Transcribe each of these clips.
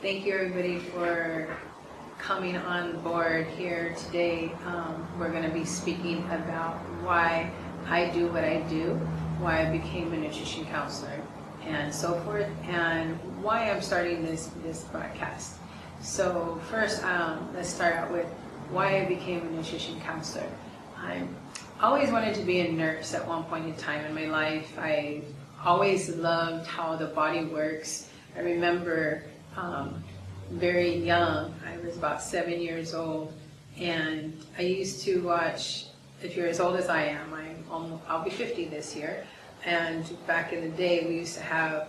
Thank you everybody for coming on board here today. We're going to be speaking about why I do what I do, why I became a nutrition counselor, and so forth, and why I'm starting this broadcast. So first, let's start out with why I became a nutrition counselor. I always wanted to be a nurse at one point in time in my life. I always loved how the body works. I remember very young, I was about 7 years old, and I used to watch, if you're as old as I am, I'll be 50 this year, and back in the day we used to have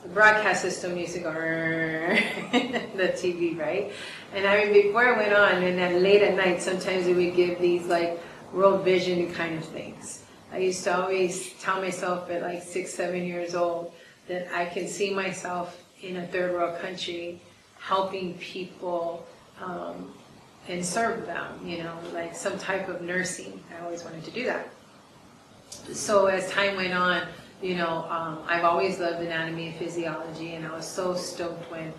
the broadcast system used to go the TV, right? And I mean, before I went on, and then late at night, sometimes it would give these like World Vision kind of things. I used to always tell myself at like 6, 7 years old that I can see myself in a third world country helping people and serve them, you know, like some type of nursing. I always wanted to do that. So as time went on, you know, I've always loved anatomy and physiology, and I was so stoked when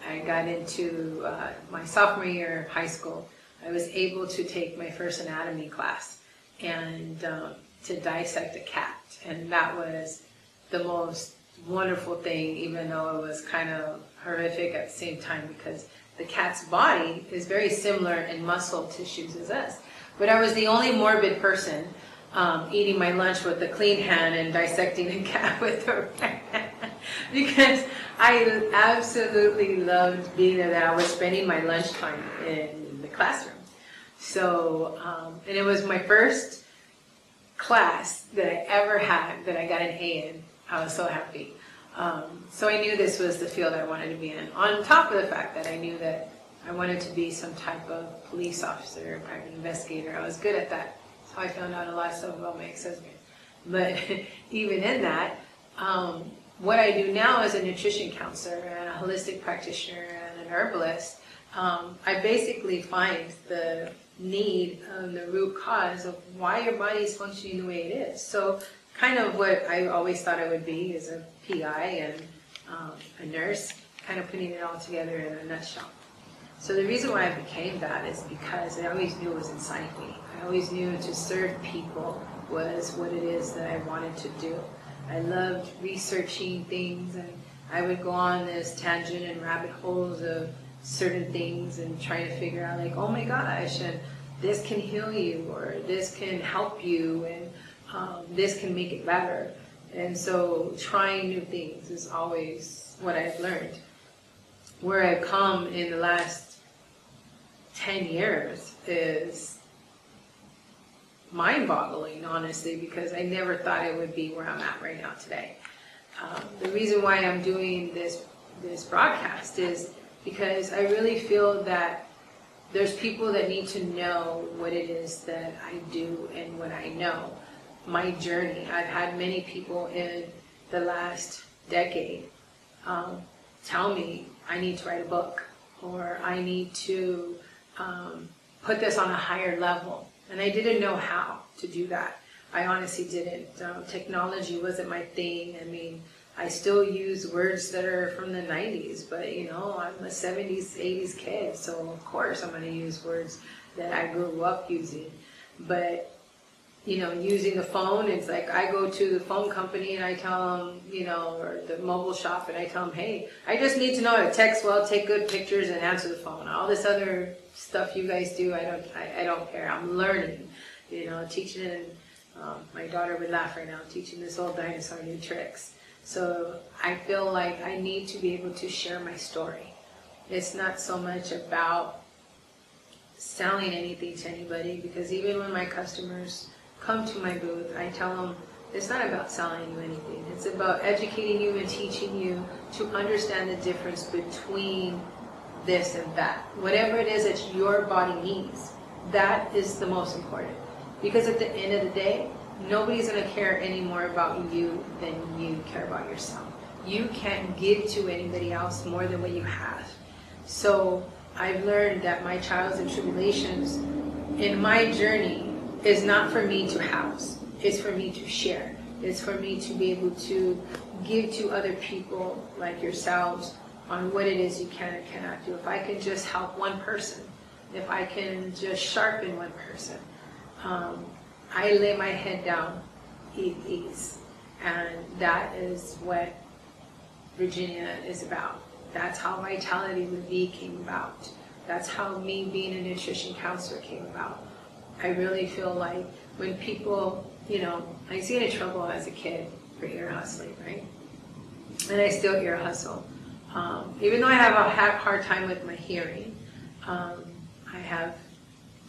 I got into my sophomore year of high school. I was able to take my first anatomy class and to dissect a cat, and that was the most wonderful thing, even though it was kind of horrific at the same time, because the cat's body is very similar in muscle tissues as us. But I was the only morbid person eating my lunch with a clean hand and dissecting a cat with a right hand, because I absolutely loved being there. I was spending my lunchtime in the classroom. So, and it was my first class that I ever had that I got an A in. I was so happy. So I knew this was the field I wanted to be in. On top of the fact that I knew that I wanted to be some type of police officer, private investigator. I was good at that. So I found out a lot of stuff about my ex-husband. But even in that, what I do now as a nutrition counselor and a holistic practitioner and an herbalist, I basically find the need and the root cause of why your body is functioning the way it is. So kind of what I always thought I would be is a PI and a nurse, kind of putting it all together in a nutshell. So the reason why I became that is because I always knew it was inside me. I always knew to serve people was what it is that I wanted to do. I loved researching things, and I would go on this tangent and rabbit holes of certain things and trying to figure out like, oh my gosh, and this can heal you, or this can help you, and this can make it better. And so trying new things is always what I've learned. Where I've come in the last 10 years is mind-boggling, honestly, because I never thought it would be where I'm at right now today. The reason why I'm doing this broadcast is because I really feel that there's people that need to know what it is that I do and what I know. My journey. I've had many people in the last decade tell me I need to write a book, or I need to put this on a higher level. And I didn't know how to do that. I honestly didn't. Technology wasn't my thing. I mean, I still use words that are from the 90s, but you know, I'm a 70s, 80s kid, so of course I'm going to use words that I grew up using. But you know, using the phone, it's like I go to the phone company and I tell them, you know, or the mobile shop, and I tell them, hey, I just need to know how to text well, take good pictures, and answer the phone. All this other stuff you guys do, I don't care. I'm learning, you know, teaching it. My daughter would laugh right now, teaching this old dinosaur new tricks. So I feel like I need to be able to share my story. It's not so much about selling anything to anybody, because even when my customers come to my booth, I tell them it's not about selling you anything. It's about educating you and teaching you to understand the difference between this and that. Whatever it is that your body needs, that is the most important. Because at the end of the day, nobody's going to care any more about you than you care about yourself. You can't give to anybody else more than what you have. So I've learned that my trials and tribulations in my journey is not for me to house. It's for me to share. It's for me to be able to give to other people like yourselves on what it is you can and cannot do. If I can just help one person, if I can just sharpen one person, I lay my head down, ease. And that is what Virginia is about. That's how Vitality with V came about. That's how me being a nutrition counselor came about. I really feel like when people, I used to get in trouble as a kid for ear hustling, right? And I still ear hustle. Even though I have a hard time with my hearing, I have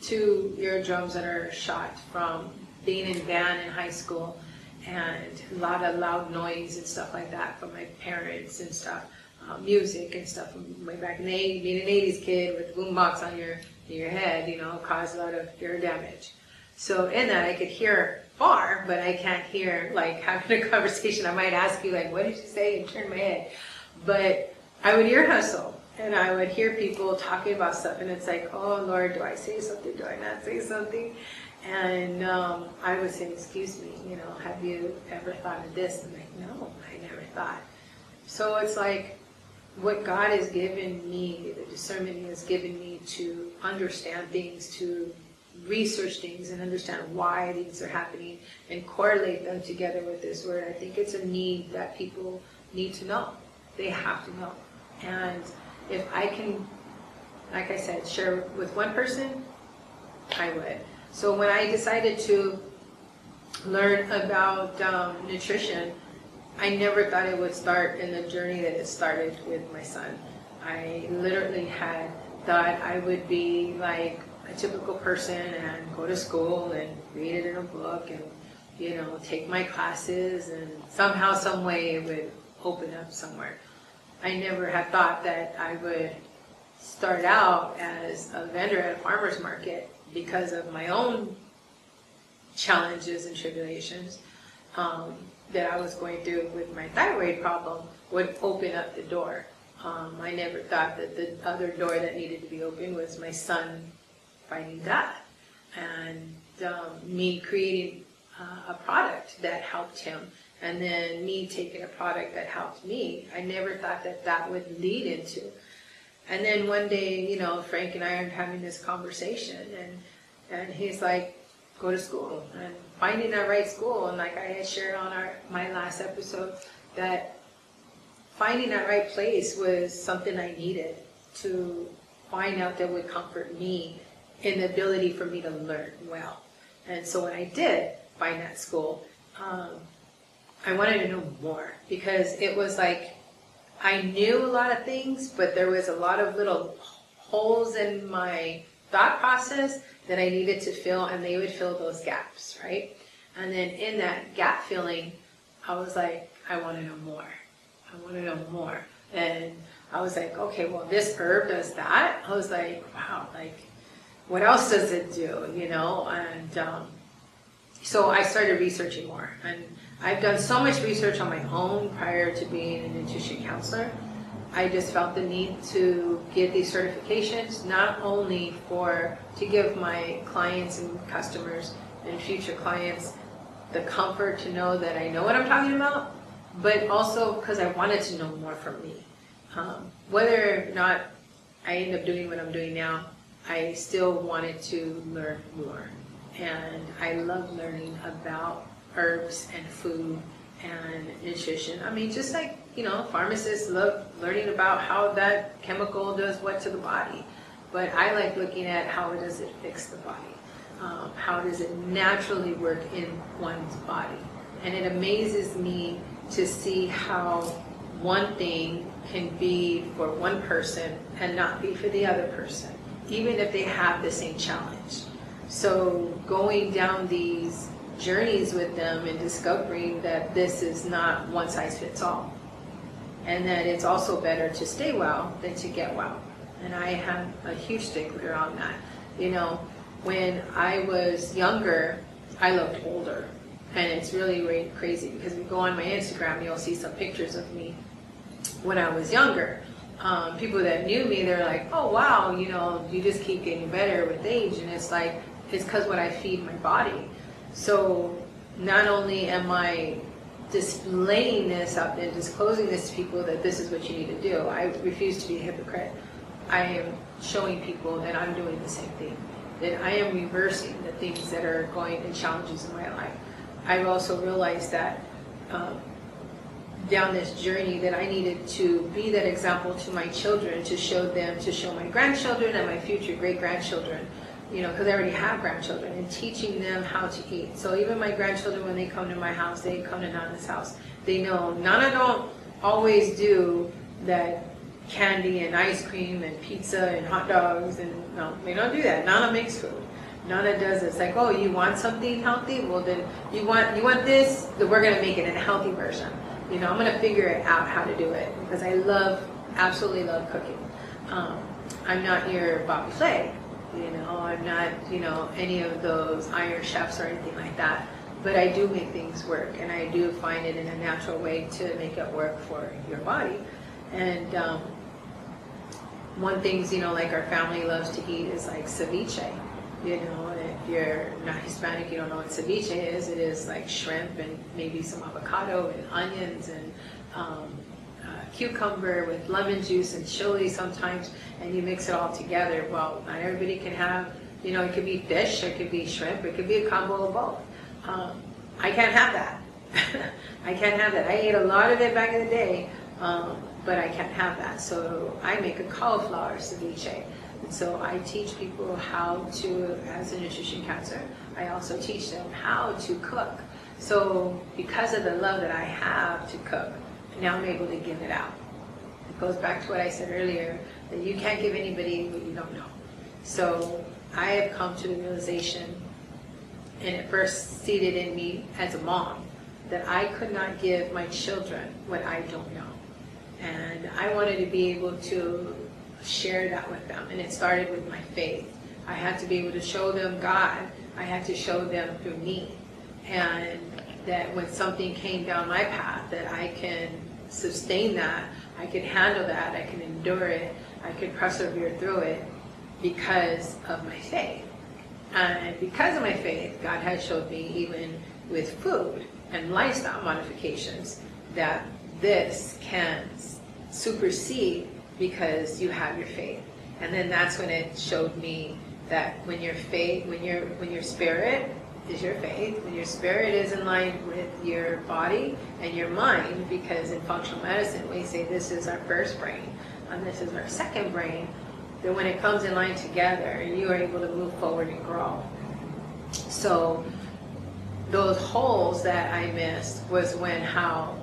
2 eardrums that are shot from being in band in high school, and a lot of loud noise and stuff like that from my parents and stuff, music and stuff from way back in the 80s. Being an 80s kid with a boombox on your head, caused a lot of ear damage. So in that, I could hear far, but I can't hear, like, having a conversation. I might ask you, like, what did you say? And turn my head. But I would ear hustle, and I would hear people talking about stuff, and it's like, oh, Lord, do I say something? Do I not say something? And I would say, excuse me, have you ever thought of this? And I'm like, no, I never thought. So it's like what God has given me, the discernment He has given me to understand things, to research things and understand why things are happening and correlate them together with this word. I think it's a need that people need to know. They have to know. And if I can, like I said, share with one person, I would. So when I decided to learn about nutrition, I never thought it would start in the journey that it started with my son. I literally had thought I would be like a typical person and go to school and read it in a book and, take my classes, and somehow, some way it would open up somewhere. I never had thought that I would start out as a vendor at a farmer's market because of my own challenges and tribulations that I was going through with my thyroid problem would open up the door. I never thought that the other door that needed to be opened was my son finding God and me creating a product that helped him, and then me taking a product that helped me. I never thought that that would lead into. And then one day, Frank and I are having this conversation, and he's like, go to school, and finding that right school. And like I had shared on my last episode, that finding that right place was something I needed to find out that would comfort me in the ability for me to learn well. And so when I did find that school, I wanted to know more, because it was like I knew a lot of things, but there was a lot of little holes in my thought process that I needed to fill, and they would fill those gaps, right? And then in that gap filling, I was like, I want to know more. I want to know more. And I was like, okay, well, this herb does that. I was like, wow, like, what else does it do, And so I started researching more. And I've done so much research on my own prior to being a nutrition counselor. I just felt the need to get these certifications, not only to give my clients and customers and future clients the comfort to know that I know what I'm talking about, but also because I wanted to know more from me. Whether or not I end up doing what I'm doing now, I still wanted to learn more. And I love learning about herbs and food and nutrition. I mean, just like, pharmacists love learning about how that chemical does what to the body. But I like looking at how does it fix the body. How does it naturally work in one's body. And it amazes me to see how one thing can be for one person and not be for the other person, even if they have the same challenge. So going down these journeys with them and discovering that this is not one size fits all, and that it's also better to stay well than to get well. And I have a huge stickler on that. When I was younger, I looked older, and it's really crazy because if you go on my Instagram, you'll see some pictures of me when I was younger. People that knew me, they're like, oh wow, you just keep getting better with age. And it's like, it's because what I feed my body. So not only am I displaying this up and disclosing this to people that this is what you need to do. I refuse to be a hypocrite. I am showing people that I'm doing the same thing, that I am reversing the things that are going and challenges in my life. I've also realized that down this journey that I needed to be that example to my children, to show them, to show my grandchildren and my future great-grandchildren, you know, because I already have grandchildren, and teaching them how to eat. So even my grandchildren, when they come to my house, they come to Nana's house, they know Nana don't always do that candy and ice cream and pizza and hot dogs, and no, they don't do that. Nana makes food. Nana does this, like, oh, you want something healthy? Well, then you want this, then we're gonna make it in a healthy version. You know, I'm gonna figure it out how to do it, because I absolutely love cooking. I'm not your Bobby Flay, you know, I'm not, you know, any of those Iron Chefs or anything like that, but I do make things work, and I do find it in a natural way to make it work for your body. And one thing, you know, like our family loves to eat is like ceviche. You know, if you're not Hispanic, you don't know what ceviche is. It is like shrimp and maybe some avocado and onions and cucumber with lemon juice and chili sometimes, and you mix it all together. Well, not everybody can have, you know, it could be fish, it could be shrimp, it could be a combo of both. I can't have that. I can't have that. I ate a lot of it back in the day, but I can't have that. So I make a cauliflower ceviche. And so I teach people how to, as a nutrition counselor, I also teach them how to cook. So because of the love that I have to cook, now I'm able to give it out. It goes back to what I said earlier, that you can't give anybody what you don't know. So I have come to the realization, and it first seeded in me as a mom, that I could not give my children what I don't know. And I wanted to be able to share that with them, and it started with my faith. I had to be able to show them God. I had to show them through me, and that when something came down my path, that I can sustain that, I can handle that, I can endure it, I can persevere through it because of my faith. And because of my faith, God has showed me, even with food and lifestyle modifications, that this can supersede because you have your faith. And then that's when it showed me that when your faith, when your spirit is your faith, when your spirit is in line with your body and your mind, because in functional medicine we say this is our first brain and this is our second brain, then when it comes in line together, you are able to move forward and grow. So those holes that I missed was when how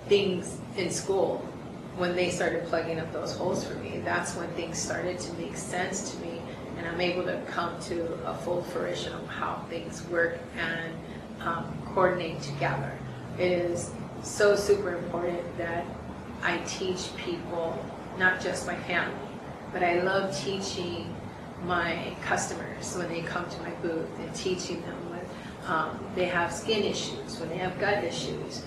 things in school, when they started plugging up those holes for me, that's when things started to make sense to me, and I'm able to come to a full fruition of how things work and coordinate together. It is so super important that I teach people, not just my family, but I love teaching my customers when they come to my booth, and teaching them when they have skin issues, when they have gut issues.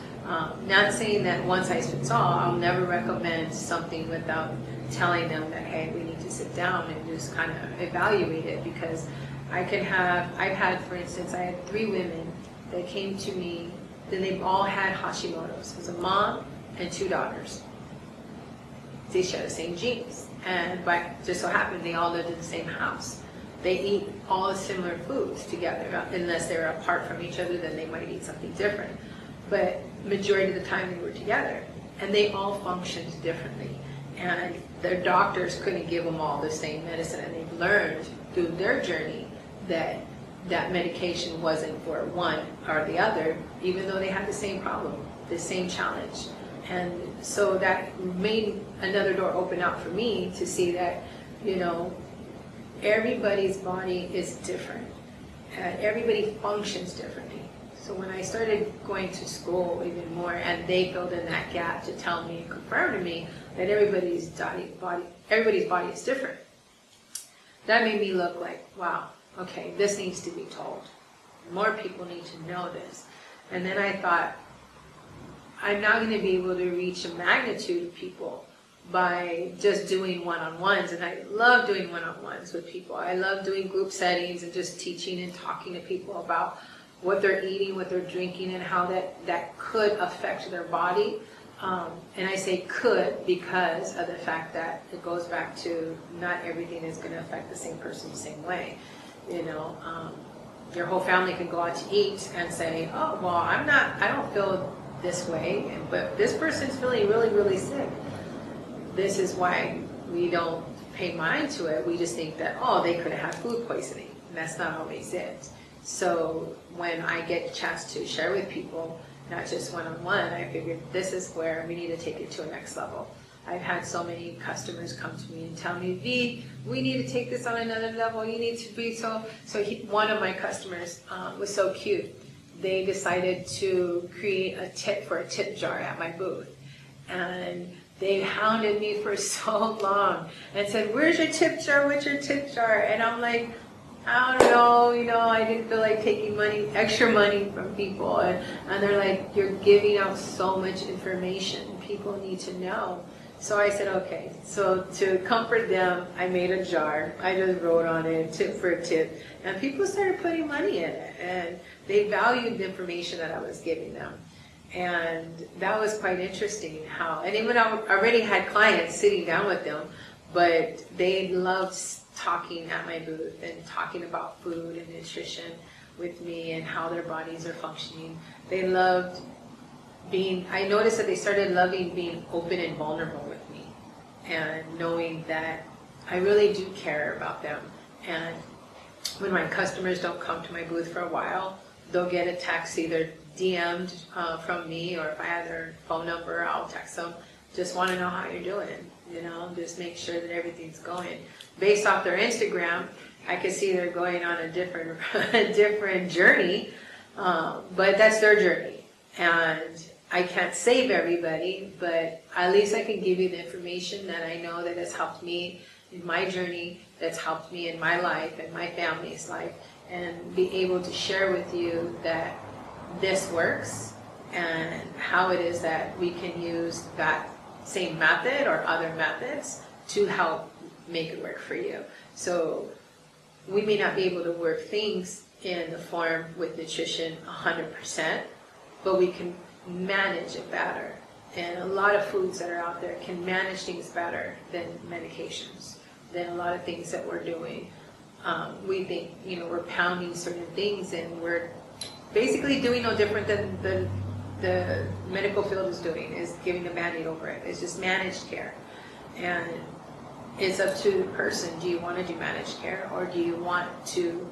Not saying that one size fits all. I'll never recommend something without telling them that, hey, we need to sit down and just kind of evaluate it, because I've had, for instance, I had 3 women that came to me, then they all had Hashimoto's. It was a mom and 2 daughters. They share the same genes, and but just so happened they all lived in the same house. They eat all similar foods together, unless they're apart from each other, then they might eat something different. But majority of the time they were together, and they all functioned differently. And their doctors couldn't give them all the same medicine, and they've learned through their journey that that medication wasn't for one or the other, even though they had the same problem, the same challenge. And so that made another door open up for me to see that, you know, everybody's body is different. Everybody functions differently. So when I started going to school even more, and they filled in that gap to tell me and confirm to me that everybody's body is different, that made me look like, wow, okay, this needs to be told. More people need to know this. And then I thought, I'm not going to be able to reach a magnitude of people by just doing one-on-ones, and I love doing one-on-ones with people. I love doing group settings and just teaching and talking to people about what they're eating, what they're drinking, and how that could affect their body. And I say could because of the fact that it goes back to not everything is going to affect the same person the same way. You know, your whole family can go out to eat and say, oh, well, I don't feel this way, but this person's feeling really, really sick. This is why we don't pay mind to it. We just think that, oh, they could have had food poisoning. And that's not always it. So when I get a chance to share with people, not just one-on-one, I figured this is where we need to take it to a next level. I've had so many customers come to me and tell me, V, we need to take this on another level. You need to be one of my customers was so cute. They decided to create a tip jar at my booth. And they hounded me for so long and said, where's your tip jar? What's your tip jar? And I'm like, I don't know, I didn't feel like taking extra money from people. And they're like, you're giving out so much information. People need to know. So I said, okay. So to comfort them, I made a jar. I just wrote on it, tip for a tip. And people started putting money in it. And they valued the information that I was giving them. And that was quite interesting how, and even I already had clients sitting down with them, but they loved talking at my booth and talking about food and nutrition with me and how their bodies are functioning. They loved I noticed that they started loving being open and vulnerable with me and knowing that I really do care about them. And when my customers don't come to my booth for a while, they'll get a text either DM'd from me, or if I have their phone number, I'll text them. Just want to know how you're doing, just make sure that everything's going. Based off their Instagram, I can see they're going on a different journey, but that's their journey. And I can't save everybody, but at least I can give you the information that I know that has helped me in my journey, that's helped me in my life and my family's life, and be able to share with you that this works and how it is that we can use that same method or other methods to help make it work for you. So we may not be able to work things in the form with nutrition 100%, but we can manage it better. And a lot of foods that are out there can manage things better than medications, than a lot of things that we're doing. We think, we're pounding certain things, and we're basically doing no different than the medical field is doing, is giving a Band-Aid over it. It's just managed care. And it's up to the person. Do you want to do managed care, or do you want to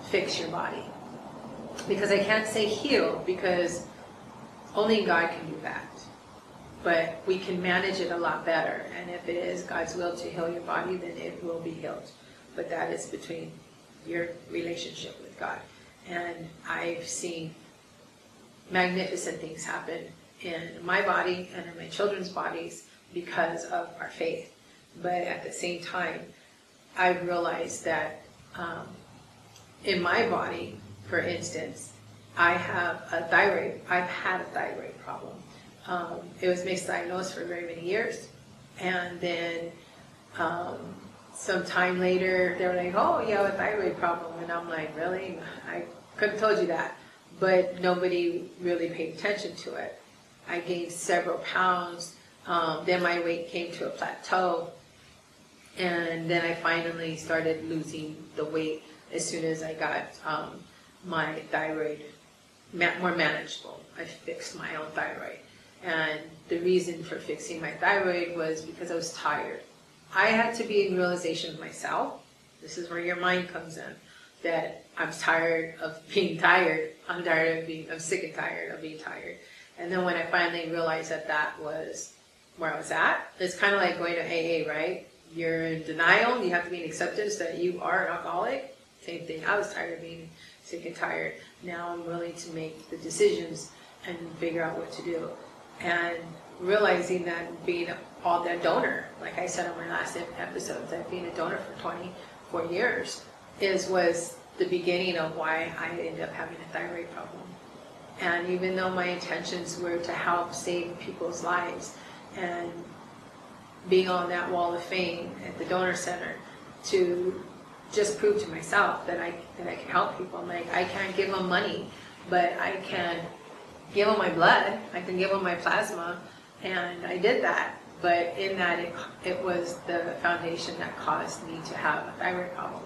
fix your body? Because I can't say heal, because only God can do that. But we can manage it a lot better. And if it is God's will to heal your body, then it will be healed. But that is between your relationship with God. And I've seen magnificent things happen in my body and in my children's bodies because of our faith. But at the same time, I've realized that in my body, for instance, I've had a thyroid problem. It was misdiagnosed for very many years. And then some time later, they were like, oh, you have a thyroid problem. And I'm like, really? I could have told you that. But nobody really paid attention to it. I gained several pounds. Then my weight came to a plateau. And then I finally started losing the weight as soon as I got my thyroid more manageable. I fixed my own thyroid. And the reason for fixing my thyroid was because I was tired. I had to be in realization of myself. This is where your mind comes in. That I'm tired of being tired. I'm sick and tired of being tired. And then when I finally realized that that was where I was at, it's kind of like going to AA, right? You're in denial. You have to be in acceptance that you are an alcoholic. Same thing. I was tired of being sick and tired. Now I'm willing to make the decisions and figure out what to do. And realizing that being a donor, like I said on my last episode, that being a donor for 24 years was the beginning of why I ended up having a thyroid problem. And even though my intentions were to help save people's lives, and being on that wall of fame at the donor center, to just prove to myself that I can help people. I'm like, I can't give them money, but I can give them my blood. I can give them my plasma, and I did that. But in that, it was the foundation that caused me to have a thyroid problem.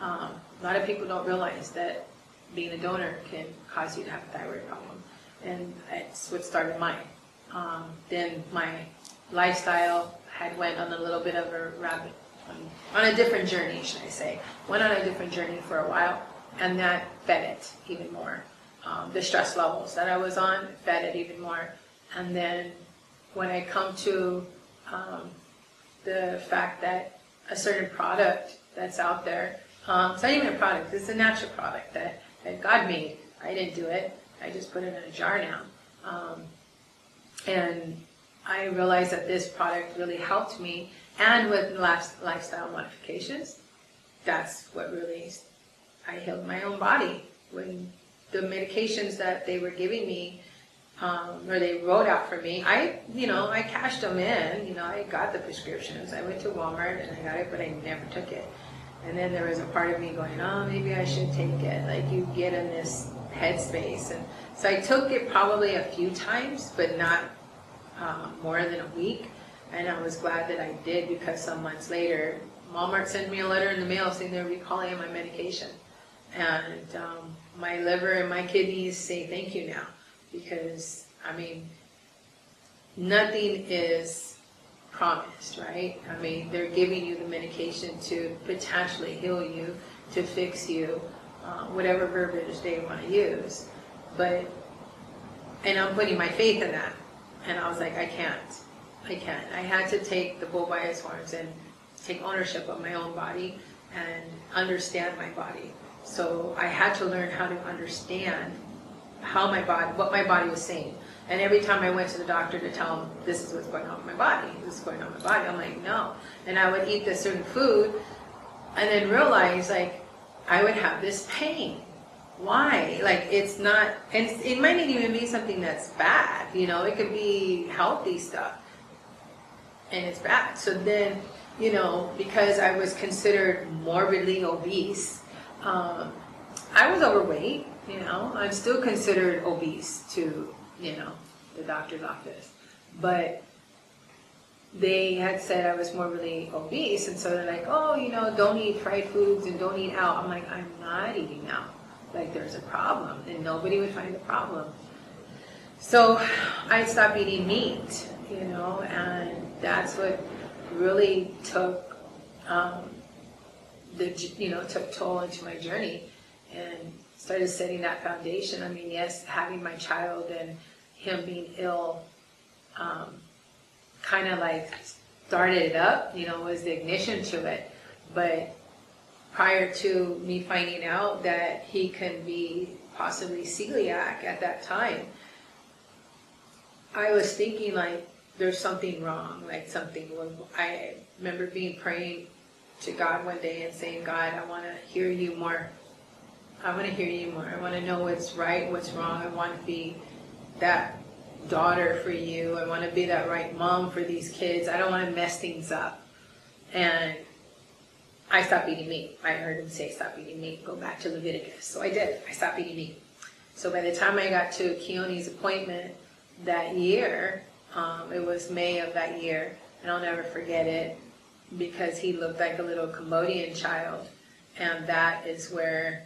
A lot of people don't realize that being a donor can cause you to have a thyroid problem, and it's what started mine. Then my lifestyle had went on a little bit of a rabbit, on a different journey, should I say. Went on a different journey for a while, and that fed it even more. The stress levels that I was on fed it even more. And then when I come to the fact that a certain product that's out there, it's not even a product, it's a natural product that God made. I didn't do it. I just put it in a jar now. And I realized that this product really helped me. And with lifestyle modifications, that's what really, I healed my own body. When the medications that they were giving me, or they wrote out for me, I cashed them in. I got the prescriptions. I went to Walmart and I got it, but I never took it. And then there was a part of me going, oh, maybe I should take it. Like, you get in this headspace. And so I took it probably a few times, but not more than a week. And I was glad that I did, because some months later, Walmart sent me a letter in the mail saying they're recalling my medication. And my liver and my kidneys say thank you now. Because, I mean, nothing is promised, right? I mean, they're giving you the medication to potentially heal you, to fix you, whatever verbiage they want to use. And I'm putting my faith in that. And I was like, I can't. I had to take the bull by its horns and take ownership of my own body and understand my body. So I had to learn how to understand what my body was saying. And every time I went to the doctor to tell him, this is what's going on with my body, this is going on with my body, I'm like, no. And I would eat this certain food and then realize, like, I would have this pain. Why? Like, it's not, and it might not even be something that's bad, it could be healthy stuff. And it's bad. So then, because I was considered morbidly obese, I was overweight, I'm still considered obese to, the doctor's office. But they had said I was morbidly obese, and so they're like, oh, don't eat fried foods and don't eat out. I'm like, I'm not eating out. Like, there's a problem, and nobody would find a problem. So I stopped eating meat, and that's what really took, took toll into my journey and started setting that foundation. I mean, yes, having my child and him being ill, kind of like started it up, was the ignition to it. But prior to me finding out that he can be possibly celiac at that time, I was thinking, like, there's something wrong, like something. I remember praying to God one day and saying, God, I want to hear you more. I want to hear you more. I want to know what's right, what's wrong. I want to be that daughter for you. I want to be that right mom for these kids. I don't want to mess things up. And I stopped eating meat. I heard him say, stop eating meat, go back to Leviticus. So I did. I stopped eating meat. So by the time I got to Keone's appointment that year, it was May of that year, and I'll never forget it, because he looked like a little Cambodian child. And that is where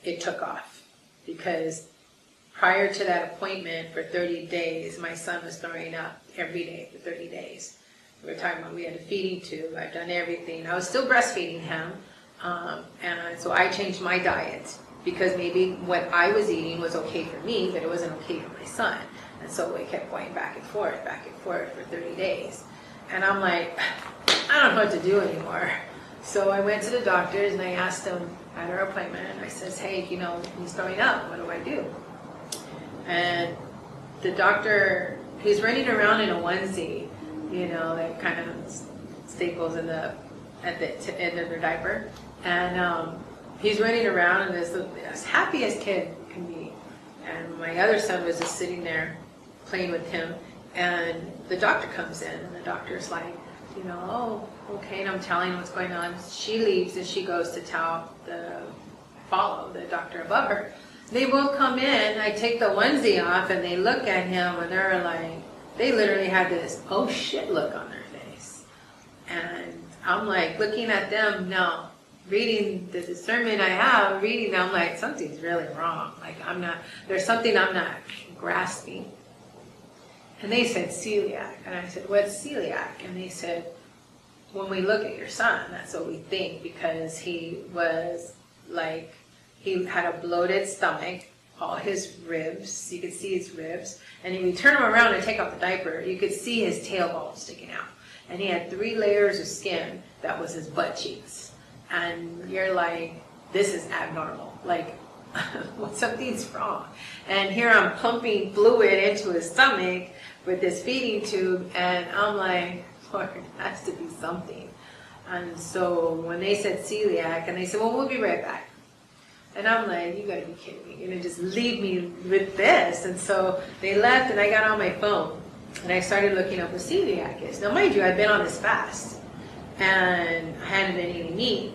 it took off. Because prior to that appointment, for 30 days, my son was throwing up every day for 30 days. We were talking about, we had a feeding tube. I've done everything. I was still breastfeeding him. And so I changed my diet, because maybe what I was eating was okay for me, but it wasn't okay for my son. And so we kept going back and forth for 30 days. And I'm like, I don't know what to do anymore. So I went to the doctors and I asked them at our appointment, and I says, hey, he's throwing up. What do I do? And the doctor, he's running around in a onesie, that kind of staples at the end of their diaper. And he's running around and is as happy as kid can be. And my other son was just sitting there playing with him. And the doctor comes in, and the doctor's like, you know, oh, okay, and I'm telling her what's going on. She leaves and she goes to tell the doctor above her. They both come in, I take the onesie off, and they look at him, and they're like, they literally had this, oh shit look on their face. And I'm like, looking at them now, reading the discernment I have, reading them, I'm like, something's really wrong. Like, there's something I'm not grasping. And they said celiac. And I said, what's celiac? And they said, when we look at your son, that's what we think, because he was like, he had a bloated stomach, all his ribs, you could see his ribs, and if you turn him around and take off the diaper, you could see his tailbone sticking out. And he had 3 layers of skin that was his butt cheeks. And you're like, this is abnormal. Like, something's wrong. And here I'm pumping fluid into his stomach with this feeding tube, and I'm like, Lord, it has to be something. And so when they said celiac, and they said, well, we'll be right back. And I'm like, you gotta be kidding me. You're gonna just leave me with this. And so they left, and I got on my phone, and I started looking up what celiac is. Now, mind you, I've been on this fast, and I hadn't been eating meat.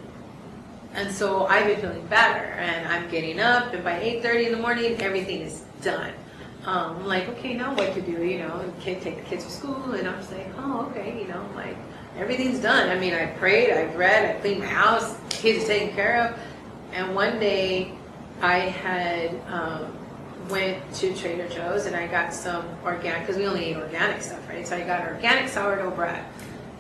And so I've been feeling better, and I'm getting up, and by 8:30 in the morning, everything is done. I'm like, okay, now what to do, you know, take the kids to school, and I'm just like, oh, okay, you know, like, everything's done. I mean, I prayed, I read, I cleaned my house, kids are taken care of. And one day I had went to Trader Joe's and I got some organic, because we only eat organic stuff, right? So I got organic sourdough bread,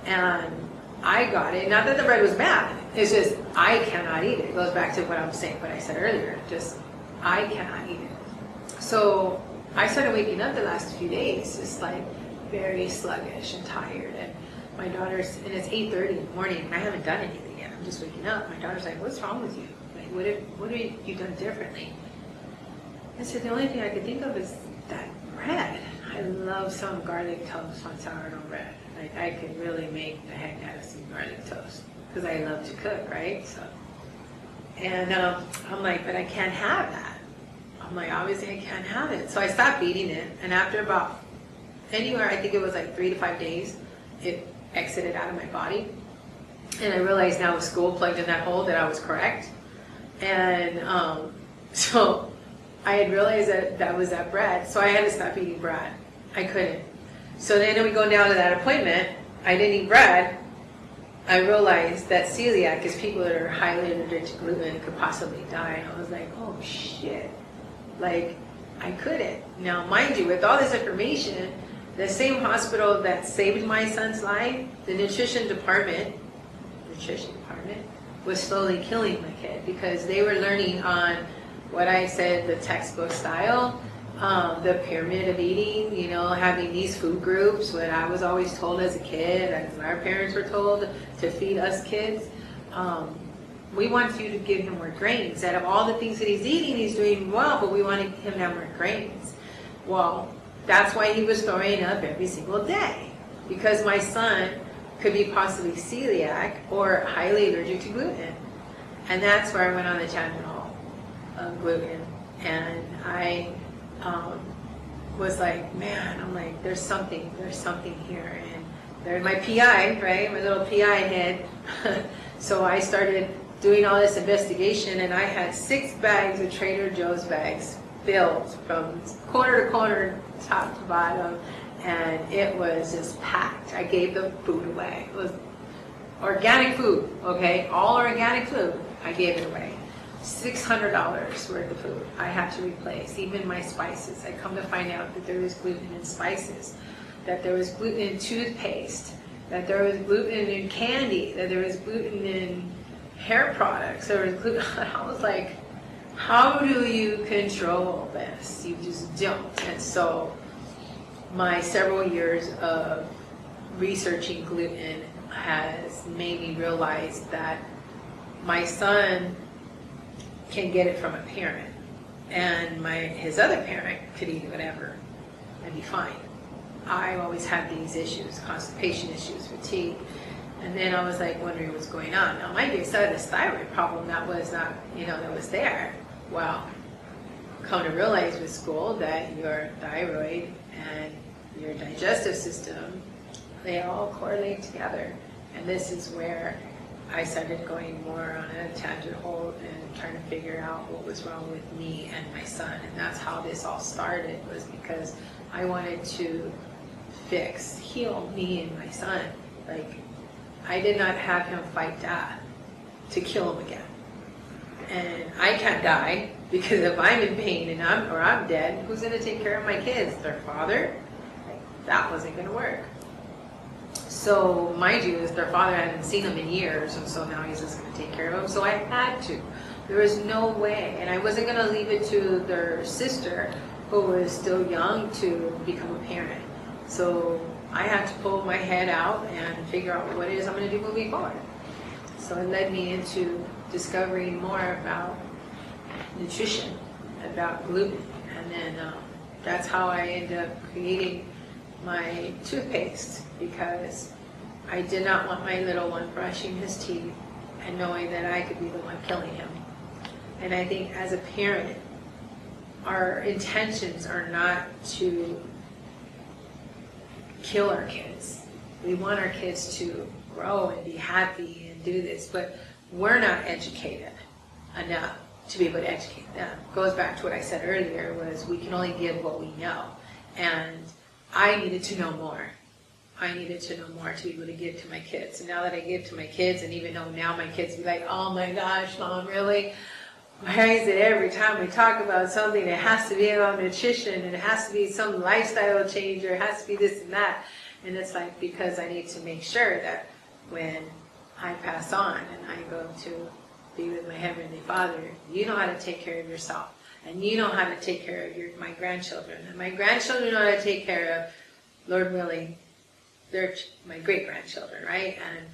and I got it. Not that the bread was bad. It's just I cannot eat it. It goes back to what I was saying, what I said earlier. Just I cannot eat it. So I started waking up the last few days just like very sluggish and tired. And my daughter's, and it's 8:30 in the morning. I haven't done anything yet. I'm just waking up. My daughter's like, "What's wrong with you? Like, what have you done differently?" I said, the only thing I could think of is that bread. I love some garlic toast on sourdough bread. Like, I could really make the heck out of some garlic toast because I love to cook, right? So, and I'm like, but I can't have that. I'm like, obviously I can't have it. So I stopped eating it, and after about anywhere, I think it was like 3 to 5 days, it exited out of my body. And I realized now with school plugged in that hole that I was correct. And so I had realized that that was that bread. So I had to stop eating bread. I couldn't. So then we go down to that appointment. I didn't eat bread. I realized that celiac is people that are highly allergic to gluten could possibly die. And I was like, oh shit. Like, I couldn't. Now, mind you, with all this information, the same hospital that saved my son's life, the nutrition department was slowly killing my kid because they were learning on what I said, the textbook style, the pyramid of eating, you know, having these food groups, what I was always told as a kid, and our parents were told to feed us kids. We want you to give him more grains. Out of all the things that he's eating, he's doing well, but we wanted him to have more grains. Well, that's why he was throwing up every single day, because my son could be possibly celiac or highly allergic to gluten. And that's where I went on the channel of gluten. And I was like, man, I'm like, there's something here. And there's my PI, right? My little PI head. So I started doing all this investigation, and I had 6 bags of Trader Joe's bags filled from corner to corner, top to bottom, and it was just packed. I gave the food away. It was organic food, okay? All organic food. I gave it away. $600 worth of food I had to replace, even my spices. I come to find out that there was gluten in spices, that there was gluten in toothpaste, that there was gluten in candy, that there was gluten in hair products, there was gluten. I was like, how do you control this? You just don't. And so my several years of researching gluten has made me realize that my son can get it from a parent, and his other parent could eat whatever and be fine. I always had these issues, constipation issues, fatigue, and then I was like wondering what's going on. Now, mind you, I still had this thyroid problem that was not, that was there. Well, come to realize with school that your thyroid and your digestive system They all correlate together. And this is where I started going more on a tangent hole and trying to figure out what was wrong with me and my son. And that's how this all started, was because I wanted to heal me and my son. Like, I did not have him fight Dad to kill him again. And I can't die, because if I'm in pain and I'm dead, who's going to take care of my kids? Their father? Like, that wasn't going to work. So mind you, their father hadn't seen them in years, and so now he's just going to take care of them. So I had to. There was no way, and I wasn't going to leave it to their sister, who was still young, to become a parent. So I had to pull my head out and figure out what it is I'm going to do moving forward. So it led me into discovering more about nutrition, about gluten, and then that's how I ended up creating my toothpaste, because I did not want my little one brushing his teeth and knowing that I could be the one killing him. And I think as a parent, our intentions are not to kill our kids. We want our kids to grow and be happy and do this, but we're not educated enough to be able to educate them. It goes back to what I said earlier, was we can only give what we know. And I needed to know more. I needed to know more to be able to give to my kids. And now that I give to my kids, and even though now my kids be like, oh my gosh, Mom, really? Why is it every time we talk about something, it has to be about nutrition, and it has to be some lifestyle change, or it has to be this and that? And it's like, because I need to make sure that when I pass on and I go to be with my Heavenly Father, you know how to take care of yourself. And you know how to take care of my grandchildren. And my grandchildren know how to take care of, Lord willing, they're my great-grandchildren, right? And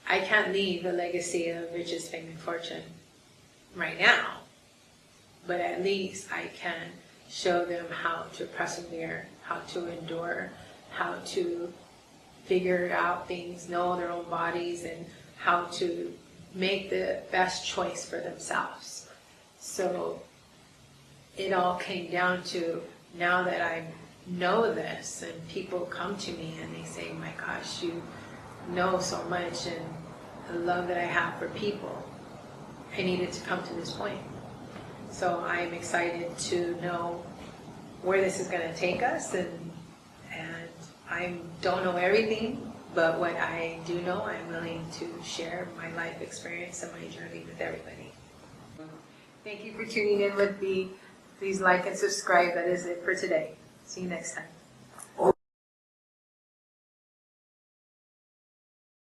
I can't leave a legacy of riches, fame, and fortune right now. But at least I can show them how to persevere, how to endure, how to figure out things, know their own bodies, and how to make the best choice for themselves. So it all came down to, now that I know this, and people come to me and they say, my gosh, you know so much, and the love that I have for people, I needed to come to this point. So I'm excited to know where this is going to take us, and I don't know everything, but what I do know, I'm willing to share my life experience and my journey with everybody. Thank you for tuning in with me. Please like and subscribe. That is it for today. See you next time.